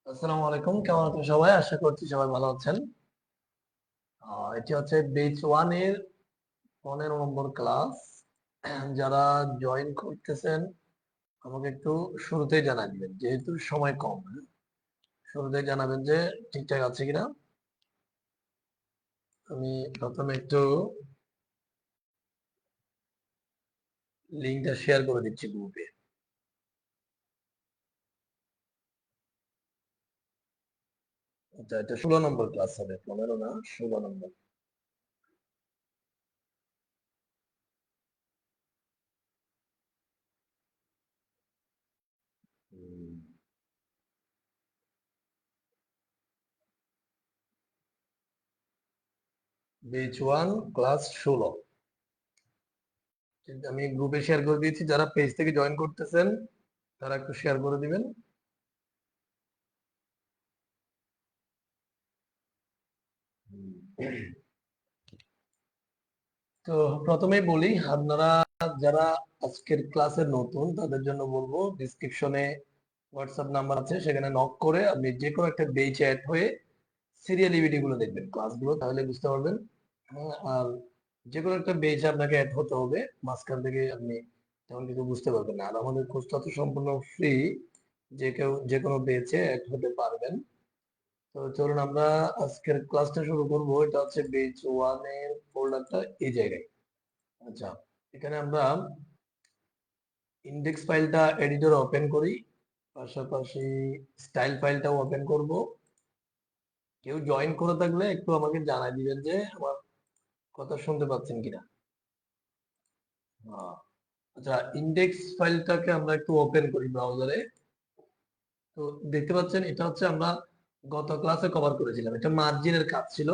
আসসালামু আলাইকুম, কেমন আছেন সবাই? আশা করছি সবাই ভালো আছেন। এটি হচ্ছে বেচ 1 এর 15 নম্বর ক্লাস। যারা জয়েন করতেছেন আমাকে একটু শুরুতেই জানাই দিবেন, যেহেতু সময় কম। শুরুতেই জানাবেন যে ঠিকঠাক আছে কিনা। আমি প্রথমে একটু লিঙ্কটা শেয়ার করে দিচ্ছি গ্রুপে। আচ্ছা, এটা 16 নম্বর ক্লাস হবে, 15 না, 16 নম্বর। বেচ 1 ক্লাস 16। কিন্তু আমি গ্রুপে শেয়ার করে দিয়েছি, যারা পেজ থেকে জয়েন করতেছেন তারা একটু শেয়ার করে দিবেন। তো প্রথমেই বলি, আপনারা যারা আজকের ক্লাসে নতুন তাদের জন্য বলবো, ডিসক্রিপশনে হোয়াটসঅ্যাপ নাম্বার আছে, সেখানে নক করে আপনি যে কোনো একটা বেচে অ্যাড হয়ে সিরিয়াল ভিডিওগুলো দেখবেন, ক্লাসগুলো, তাহলে বুঝতে পারবেন। আর যে কোনো একটা বেচে আপনাকে অ্যাড হতে হবে, মাঝখান থেকে আপনি তেমন কিছু বুঝতে পারবেন না। আর আমাদের কোর্সটা তো সম্পূর্ণ ফ্রি, যে কেউ যে কোনো বেচে অ্যাড হতে পারবেন। তো চলুন আমরা আজকের ক্লাসটা শুরু করবো। এটা হচ্ছে বেচ 1 এর ফোল্ডারটা এই জায়গায়। আচ্ছা, এখানে আমরা ইন্ডেক্স ফাইলটা এডিটর ওপেন করি, পাশাপাশি স্টাইল ফাইলটাও ওপেন করব। কেউ জয়েন করে থাকলে একটু আমাকে জানাই দিবেন যে আমার কথা শুনতে পাচ্ছেন কিনা। আহ, আচ্ছা, ইন্ডেক্স ফাইলটাকে আমরা একটু ওপেন করি ব্রাউজারে। তো দেখতে পাচ্ছেন, এটা হচ্ছে আমরা গত ক্লাসে কভার করেছিলাম, এটা মার্জিনের কাজ ছিল।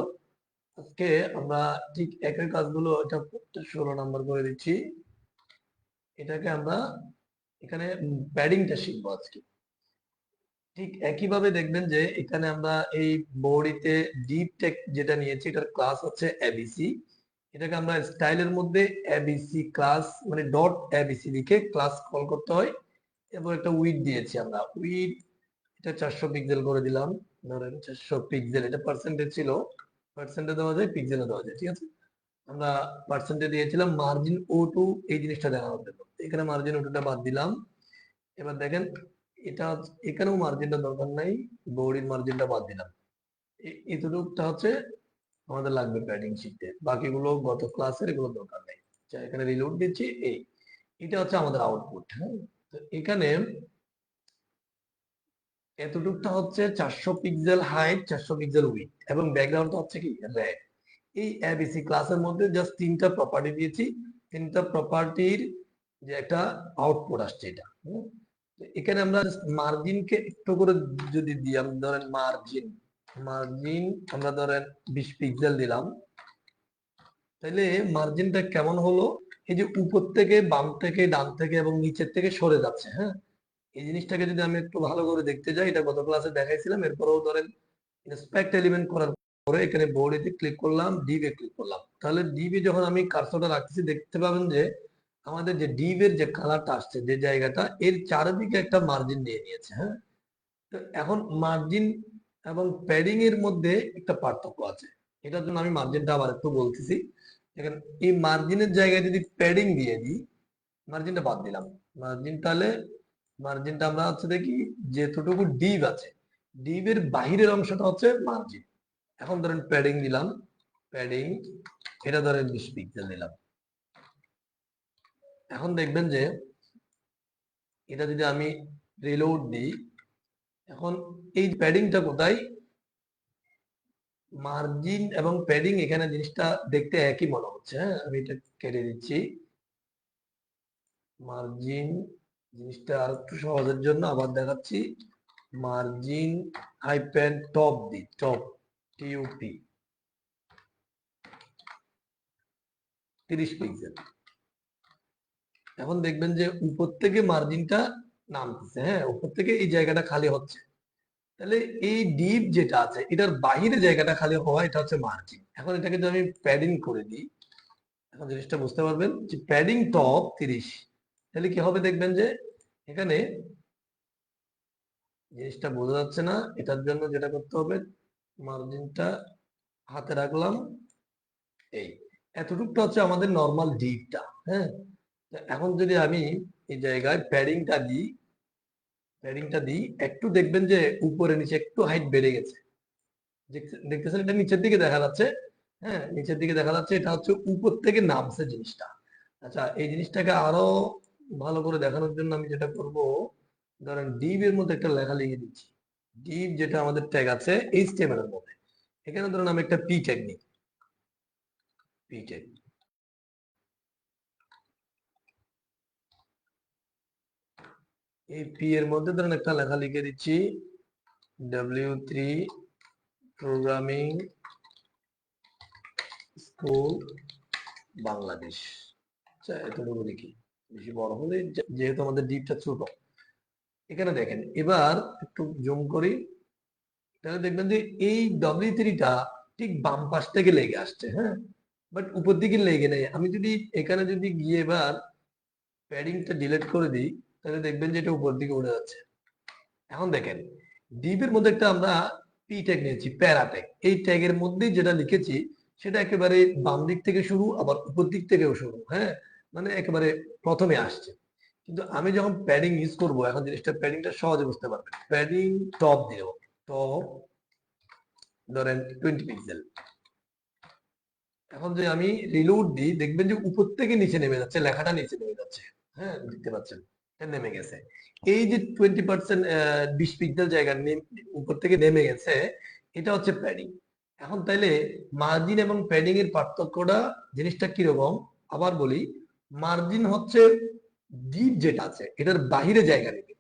আজকে আমরা ঠিক একই কাজগুলো, এটা 16 নাম্বার করে দিচ্ছি। এটাকে আমরা এখানে প্যাডিংটা শিখবো আজকে। ঠিক একইভাবে দেখবেন যে এখানে আমরা এই বডিতে ডিপ টেক যেটা নিয়েছি, এটার ক্লাস হচ্ছে এবিসি। এটাকে আমরা স্টাইলের মধ্যে এবিসি ক্লাস, মানে ডট এবিসি লিখে ক্লাস কল করতে হয়। এবং একটা উইড দিয়েছি আমরা, উইড এটা 400 পিক্সেল করে দিলাম। ধরেন 400 পিক্সেল, এটা পার্সেন্টেজ ছিল, পার্সেন্টে দেওয়া যায়, পিক্সেলে দেওয়া যায়, ঠিক আছে। আমরা পার্সেন্টে দিয়েছিলাম মার্জিন ও টু, এই জিনিসটা দেখানোর জন্য। এখানে মার্জিন ও টুটা বাদ দিলাম। এবার দেখেন, এটা এখানেও মার্জিনটা দরকার নাই, বডির মার্জিনটা বাদ দিলাম। এতটুকুটা হচ্ছে আমাদের লাগবে প্যাডিং শিটে, বাকিগুলো গত ক্লাসের, এগুলো দরকার নেই। আচ্ছা, এখানে রিলোড দিচ্ছি। এটা হচ্ছে আমাদের আউটপুট। হ্যাঁ, তো এখানে এতটুকটা হচ্ছে 400 পিক্সেল হাইট, 400 পিক্সেল উইডথ, এবং ব্যাকগ্রাউন্ডটা হচ্ছে কি রেড। এই এবিসি ক্লাসের মধ্যে জাস্ট তিনটা প্রপার্টি দিয়েছি, তিনটা প্রপার্টির যে একটা আউটপুট আসছে এটা। তো এখানে আমরা মার্জিনকে একটু করে যদি দিই, আমি ধরেন মার্জিন, মার্জিন আমরা ধরেন 20 পিক্সেল দিলাম, তাহলে মার্জিনটা কেমন হলো? এই যে উপর থেকে, বাম থেকে, ডান থেকে এবং নিচের থেকে সরে যাচ্ছে। হ্যাঁ, এই জিনিসটাকে যদি আমি একটু ভালো করে দেখতে যাই, এটা গত ক্লাসে দেখাইছিলাম। এরপরেও ধরেন ইন্সপেক্ট এলিমেন্ট করার পরে এখানে বডিতে ক্লিক করলাম, ডিভে ক্লিক করলাম, তাহলে ডিভে যখন আমি কার্সরটা রাখতেছি, দেখতে পাবেন যে আমাদের যে ডিভের যে কালারটা আসছে, যে জায়গাটা, এর চারিদিকে একটা মার্জিন নিয়ে নিয়েছে। হ্যাঁ, তো এখন মার্জিন এবং প্যাডিং এর মধ্যে একটা পার্থক্য আছে। এটার জন্য আমি মার্জিনটা আবার একটু বলতেছি। দেখেন, এই মার্জিনের জায়গায় যদি প্যাডিং দিয়ে দিই, মার্জিনটা বাদ দিলাম, মার্জিন তাহলে মার্জিনটা আমরা হচ্ছে দেখি যেতটুকু ডিভ আছে, ডিভের বাহিরের অংশটা হচ্ছে মার্জিন। এখন ধরেন প্যাডিং দিলাম, প্যাডিং এটা ধরেন 20 পিক্সেল দিলাম। এখন দেখবেন যে এটা যদি আমি রিলোড দিই, এখন এই প্যাডিংটা কোথায়? মার্জিন এবং প্যাডিং, এখানে জিনিসটা দেখতে একই মনে হচ্ছে। হ্যাঁ, আমি এটা কেটে দিচ্ছি। মার্জিন জিনিসটা আর একটু সহজের জন্য আবার দেখাচ্ছি, মার্জিন হাইপেন টপ দি, টপ, টিউপি 30 পিক্সেল। এখন দেখবেন যে উপর থেকে মার্জিনটা নামতেছে। হ্যাঁ, উপর থেকে এই জায়গাটা খালি হচ্ছে, তাহলে এই ডিপ যেটা আছে এটার বাহিরে জায়গাটা খালি হওয়া, এটা হচ্ছে মার্জিন। এখন এটাকে যদি আমি প্যাডিং করে দিই, এখন জিনিসটা বুঝতে পারবেন যে প্যাডিং টপ 30, তাহলে কি হবে দেখবেন যে এখানে জিনিসটা বোঝা যাচ্ছে না, এটার জন্য যেটা করতে হবে, মার্জিনটা হাতে রাখলাম, এই এতটুকুটা হচ্ছে আমাদের নর্মাল ডিপটা। হ্যাঁ, এখন যদি আমি এই জায়গায় প্যাডিংটা দিই, একটু দেখবেন যে উপরে নিচে একটু হাইট বেড়ে গেছে। দেখতেছেন এটা নিচের দিকে দেখা যাচ্ছে। হ্যাঁ, নিচের দিকে দেখা যাচ্ছে, এটা হচ্ছে উপর থেকে নামছে জিনিসটা। আচ্ছা, এই জিনিসটাকে আরো ভালো করে দেখানোর জন্য আমি যেটা করব, ধরেন ডিভ এর মধ্যে একটা লেখা লিখে দিচ্ছি। ডিভ যেটা আমাদের ট্যাগ আছে এইচটিএমএল এর মধ্যে, এখানে ধরুন আমি একটা পি ট্যাগ নিই, পি ট্যাগ। এই পি এর মধ্যে ধরুন একটা লেখা লিখে দিচ্ছি, W3 প্রোগ্রামিং স্কুল বাংলাদেশ। আচ্ছা, এতটুকু লিখি, বেশি বড় হলে যেহেতু আমাদের ডিপটা ছোট। এখানে দেখেন, এবার একটু জুম করি, তাহলে দেখবেন যে এই W3টা ঠিক বাম পাশ থেকে লেগে আসছে। হ্যাঁ, বাট উপর দিকে লেগে নেই। আমি যদি এখানে যদি গিয়ে এবার প্যাডিংটা ডিলিট করে দিই, তাহলে দেখবেন যে এটা উপর দিকে উঠে যাচ্ছে। এখন দেখেন, ডিপের মধ্যে একটা আমরা পি ট্যাগ নিয়েছি, প্যারা ট্যাগ। এই ট্যাগের মধ্যে যেটা লিখেছি সেটা একেবারে বাম দিক থেকে শুরু, আবার উপর দিক থেকেও শুরু। হ্যাঁ, মানে একেবারে প্রথমে আসছে। কিন্তু আমি যখন প্যাডিং ইউজ করব, এখন জিনিসটা প্যাডিংটা সহজে বুঝতে পারবেন। প্যাডিং টপ দিয়ে দেবো, টপ ধরেন 20 পিক্সেল। এখন যে আমি রিলোড দিই, দেখবেন যে উপর থেকে নিচে নেমে যাচ্ছে, লেখাটা নিচে নেমে যাচ্ছে। হ্যাঁ, দেখতে পাচ্ছেন এটা নেমে গেছে। এই যে 20%, 20 পিক্সেল জায়গা উপর থেকে নেমে গেছে, এটা হচ্ছে প্যাডিং। এখন তাইলে মার্জিন এবং প্যাডিং এর পার্থক্যটা, জিনিসটা কিরকম আবার বলি। মার্জিন হচ্ছে ডিপ যেটা আছে এটার বাহিরে জায়গা নেবে,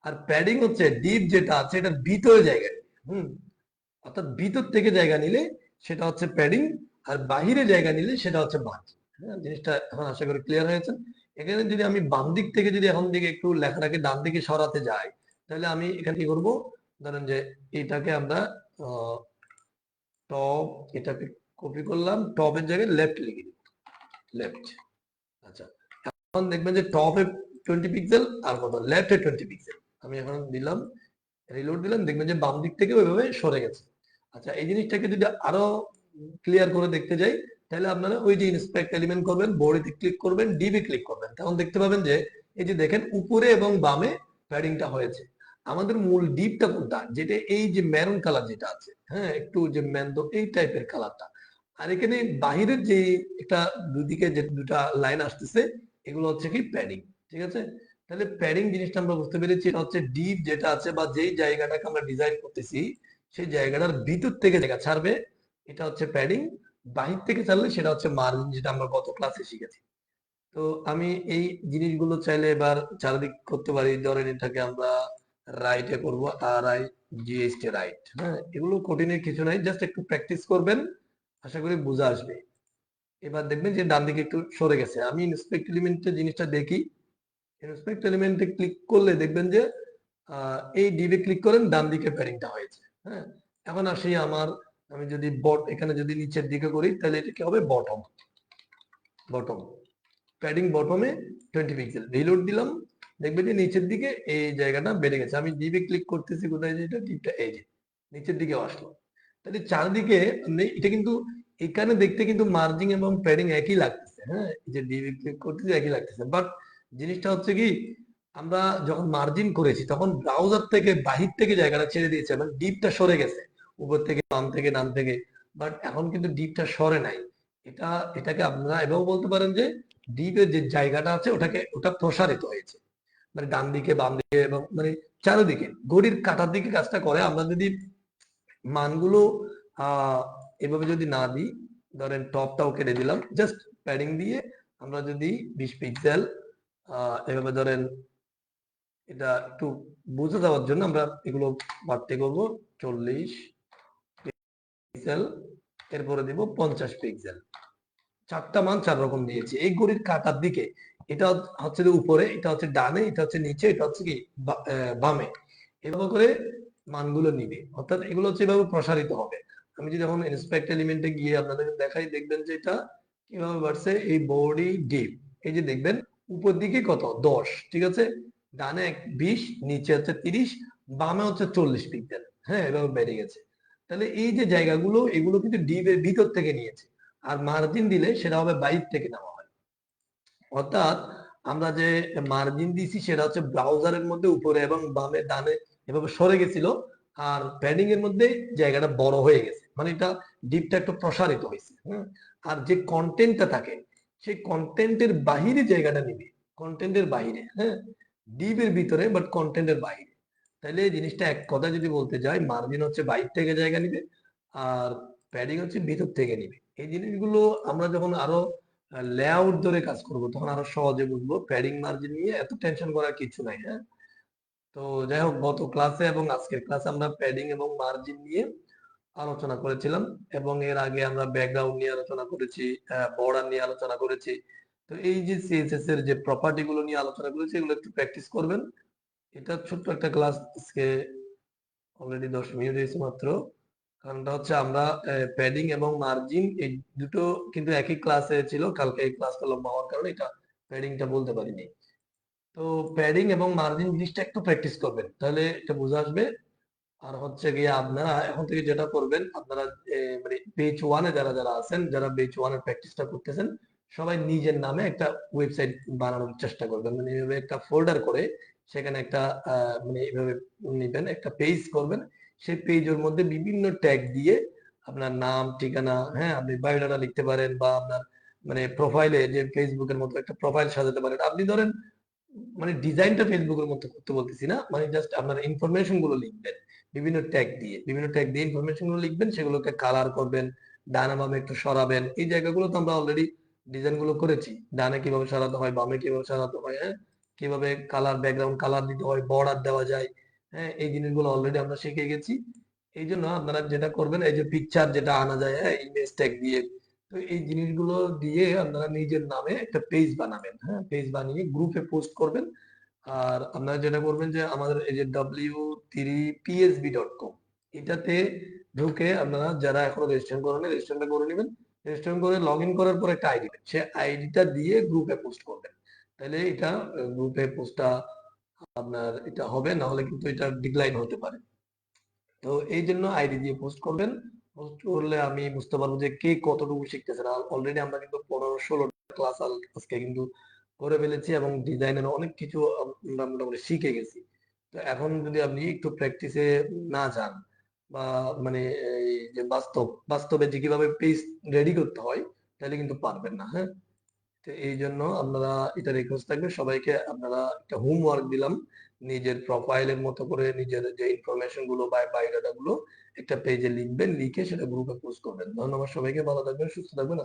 আর প্যাডিং হচ্ছে ডিপ যেটা আছে এটার ভিতরে জায়গা নেবে। অর্থাৎ ভিতর থেকে জায়গা নিলে সেটা হচ্ছে প্যাডিং, আর বাহিরে জায়গা নিলে সেটা হচ্ছে মার্জিন। হ্যাঁ, জিনিসটা এখন আশা করি ক্লিয়ার হয়েছে। এখানে যদি আমি বাম দিক থেকে যদি এখন দিকে একটু লেখাটাকে ডান দিকে সরাতে যাই, তাহলে আমি এখানে কি করবো, ধরেন যে এটাকে আমরা টপ, এটাকে কপি করলাম, টপের জায়গায় লেফট লিখে দিব, লেফট। আচ্ছা, এখন দেখবেন যে টপে 20 পিক্সেল আর কত লেফটে 20 পিক্সেল। আমি এখন দিলাম, রিলোড দিলাম, দেখবেন যে বাম দিক থেকে ওইভাবে সরে গেছে। আচ্ছা, এই জিনিসটাকে যদি আরো ক্লিয়ার করে দেখতে যাই, তাহলে আপনারা ওই যে ইন্সপেক্ট এলিমেন্ট করবেন, বডিতে ক্লিক করবেন, ডিবি ক্লিক করবেন, তখন দেখতে পাবেন যে এই যে দেখেন উপরে এবং বামে প্যাডিংটা হয়েছে। আমাদের মূল ডিপটা কোনটা, যেটা এই যে মেরুন কালার যেটা আছে, হ্যাঁ, একটু যে ম্যান্দো এই টাইপের কালারটা। আর এখানে বাহিরের যে একটা দুদিকে যে দুটা লাইন আসতেছে, এগুলো হচ্ছে কি প্যাডিং। ঠিক আছে, তাহলে প্যাডিং জিনিসটা আমরা বুঝতে পেরেছি, এটা হচ্ছে ডিপ যেটা আছে বা যেই জায়গাটাকে আমরা ডিজাইন করতেছি সেই জায়গাটার ভিতর থেকে জায়গা ছাড়বে, এটা হচ্ছে প্যাডিং। বাহির থেকে ছাড়লে সেটা হচ্ছে মার্জিন, যেটা আমরা গত ক্লাসে শিখেছি। তো আমি এই জিনিসগুলো চাইলে এবার চারিদিক করতে পারি। ধরেন এটাকে আমরা রাইটে করব, আর আই জিএসটি রাইট। হ্যাঁ, এগুলো কঠিনের কিছু নাই, জাস্ট একটু প্র্যাকটিস করবেন, আশা করি বোঝা আসবে। এবার দেখবেন যে ডান দিকে একটু সরে গেছে। আমি ইন্সপেক্ট এলিমেন্টে জিনিসটা দেখি, ইন্সপেক্ট এলিমেন্টে ক্লিক করলে দেখবেন যে এই ডিবে ক্লিক করেন, ডান দিকে প্যাডিংটা হয়েছে। হ্যাঁ, এখন আসি আমার, আমি যদি এখানে যদি নিচের দিকে করি, তাহলে এটা কি হবে, বটম, বটম প্যাডিং বটমে 20 পিক্সেল। রিলোড দিলাম, দেখবেন যে নিচের দিকে এই জায়গাটা বেড়ে গেছে। আমি ডিবে ক্লিক করতেছি, কোথায় যেটা টিপটা, এই যে নিচের দিকে আসলো। তাহলে চারদিকে এটা কিন্তু এখানে দেখতে কিন্তু মার্জিং এবং প্যাডিং একই লাগতেছে। হ্যাঁ, এই যে ডিবে ক্লিক করতেছি একই লাগতেছে, বাট জিনিসটা হচ্ছে কি, আমরা যখন মার্জিন করেছি তখন ব্রাউজার থেকে বাহির থেকে জায়গাটা ছেড়ে দিয়েছে, মানে ডিপটা সরে গেছে উপর থেকে, বাম থেকে, ডান থেকে। বাট এখন কিন্তু ডিপটা সরে নাই। এটা, এটাকে আপনারা এভাবে বলতে পারেন যে ডিপের যে জায়গাটা আছে ওটা প্রসারিত হয়েছে, মানে ডান দিকে, বাম দিকে এবং মানে চারিদিকে ঘড়ির কাটার দিকে কাজটা করে। আমরা যদি মানগুলো এভাবে যদি না দিই, ধরেন টপটাও কেটে দিলাম, জাস্ট প্যাডিং দিয়ে আমরা যদি 20 পিক্সেল এভাবে ধরেন, এটা একটু বুঝে যাওয়ার জন্য আমরা এগুলো বাড়তে করবো 40 পিক্সেল, এরপরে দিব 50 পিক্সেল। চারটা মান চার রকম দিয়েছি। এই ঘড়ির কাটার দিকে এটা হচ্ছে যে উপরে, এটা হচ্ছে ডানে, এটা হচ্ছে নিচে, এটা হচ্ছে কি বামে, এভাবে করে মানগুলো নিবে। অর্থাৎ এগুলো হচ্ছে এভাবে প্রসারিত হবে। আমি যদি এখন ইন্সপেক্ট এলিমেন্টে গিয়ে আপনাদের দেখাই, দেখবেন যে এটা কিভাবে বাড়ছে। এই বডি ডিপ, এই যে দেখবেন উপর দিকে কত 10, ঠিক আছে, ডানে 20, নিচে হচ্ছে 30, বামে হচ্ছে 40 পিক্সেল। হ্যাঁ, এভাবে বেড়ে গেছে। তাহলে এই যে জায়গাগুলো এগুলো কিন্তু ডিপের ভিতর থেকে নিয়েছে। আর মার্জিন দিলে সেটা হবে বাইর থেকে নেওয়া হয়। অর্থাৎ আমরা যে মার্জিন দিছি সেটা হচ্ছে ব্রাউজারের মধ্যে উপরে এবং বামে ডানে এভাবে সরে গেছিল। আর প্যাডিং এর মধ্যে জায়গাটা বড় হয়ে গেছে, মানে এটা ডিপটা একটু প্রসারিত হয়েছে। আর যে কন্টেন্টটা থাকে সেই কন্টেন্টের বাহিরে জায়গাটা নিবে, কন্টেন্টের বাইরে। হ্যাঁ, ডিপের ভিতরে বাট কন্টেন্টের বাইরে। তাহলে এই জিনিসটা এক কথা যদি বলতে যাই, মার্জিন হচ্ছে বাইরে থেকে জায়গা নিবে আর প্যাডিং হচ্ছে ভিতর থেকে নিবে। এই জিনিসগুলো আমরা যখন আরো লেআউট ধরে কাজ করব তখন আরো সহজে বুঝবো। প্যাডিং মার্জিন নিয়ে এত টেনশন করার কিছু নাই। হ্যাঁ, তো যাই হোক, গত ক্লাসে এবং আজকের ক্লাসে আমরা প্যাডিং এবং মার্জিন নিয়ে আলোচনা করেছিলাম এবং এর আগে আমরা ব্যাকগ্রাউন্ড নিয়ে আলোচনা করেছি, বর্ডার নিয়ে আলোচনা করেছি। তো এই যে সিএসএস এর যে প্রপার্টি গুলো নিয়ে আলোচনা করেছি এগুলো একটু প্র্যাকটিস করবেন। এটা ছোট্ট একটা ক্লাস, আজকে অলরেডি 10 মিনিট হয়েছে মাত্র। কারণটা হচ্ছে আমরা প্যাডিং এবং মার্জিন এই দুটো কিন্তু একই ক্লাসে ছিল, কালকে এই ক্লাসটা লম্বা হওয়ার কারণে এটা প্যাডিংটা বলতে পারিনি। তো প্যাডিং এবং মার্জিন জিনিসটা একটু প্র্যাকটিস করবেন, তাহলে এটা বোঝা আসবে। আর হচ্ছে গিয়ে আপনারা এখন থেকে যেটা করবেন, আপনারা মানে বেচ ওয়ানে যারা যারা আছেন, যারা বেচ ওয়ানের প্র্যাকটিসটা করতেছেন, সবাই নিজের নামে একটা ওয়েবসাইট বানানোর চেষ্টা করবেন। মানে এইভাবে একটা ফোল্ডার করে সেখানে একটা মানে এইভাবে নিবেন, একটা পেজ করবেন। সেই পেজের মধ্যে বিভিন্ন ট্যাগ দিয়ে আপনার নাম, ঠিকানা, হ্যাঁ, আপনি বায়োডাটা লিখতে পারেন বা আপনার মানে প্রোফাইলে যে ফেসবুকের মতো একটা প্রোফাইল সাজাতে পারেন। আপনি ধরেন মানে ডিজাইনটা ফেসবুকের মধ্যে করতে বলতেছি না, মানে জাস্ট আপনার ইনফরমেশন গুলো লিখবেন বিভিন্ন ট্যাগ দিয়ে ইনফরমেশন গুলো লিখবেন, সেগুলোকে কালার করবেন, ডানে বামে একটু সরাবেন। এই জায়গাগুলো তো আমরা অলরেডি ডিজাইন গুলো করেছি, ডানে কিভাবে সরাতে হয়, বামে কিভাবে সরাতে হয়, হ্যাঁ, কিভাবে কালার ব্যাকগ্রাউন্ড কালার দিতে হয়, বর্ডার দেওয়া যায়। হ্যাঁ, এই জিনিসগুলো অলরেডি আমরা শিখে গেছি। এই জন্য আপনারা যেটা করবেন, এই যে পিকচার যেটা আনা যায়, হ্যাঁ, ইমেজ ট্যাগ দিয়ে, তো এই জিনিসগুলো দিয়ে আপনারা নিজের নামে একটা পেজ বানাবেন। হ্যাঁ, পেজ বানিয়ে গ্রুপে পোস্ট করবেন। আর আপনারা যেটা করবেন যে আমাদের এই যে w3psb.com এটাতে ঢুকে আপনারা যারা এখনো রেজিস্ট্রেশন করেন রেজিস্ট্রেশনটা করে নেবেন। রেজিস্ট্রেশন করে লগ ইন করার পর একটা আইডি, সে আইডিটা দিয়ে গ্রুপে পোস্ট করবেন। তাহলে এটা গ্রুপে পোস্টটা আপনার এটা হবে, না হলে কিন্তু এটা ডিক্লাইন হতে পারে। তো এই জন্য আইডি দিয়ে পোস্ট করবেন। পোস্ট করলে আমি বুঝতে পারবো যে কে কতটুকু শিখতেছে। অলরেডি আমরা কিন্তু 15-16 ক্লাস আজকে কিন্তু করে ফেলেছি এবং ডিজাইনের অনেক কিছু আমরা মোটামুটি শিখে গেছি। তো এখন যদি আপনি একটু প্র্যাকটিসে না যান বা মানে এই যে বাস্তবে যে কিভাবে পেজ রেডি করতে হয় তাহলে কিন্তু পারবেন না। হ্যাঁ, তো এই জন্য আপনারা এটা রিকোয়েস্ট থাকবে সবাইকে, আপনারা একটা হোমওয়ার্ক দিলাম, নিজের প্রোফাইলের মতো করে নিজের যে ইনফরমেশন গুলো বা বায়োডাটা গুলো একটা পেজে লিখবেন, লিখে সেটা গ্রুপে পোস্ট করবেন। ধন্যবাদ সবাইকে, ভালো থাকবেন, সুস্থ থাকবেন।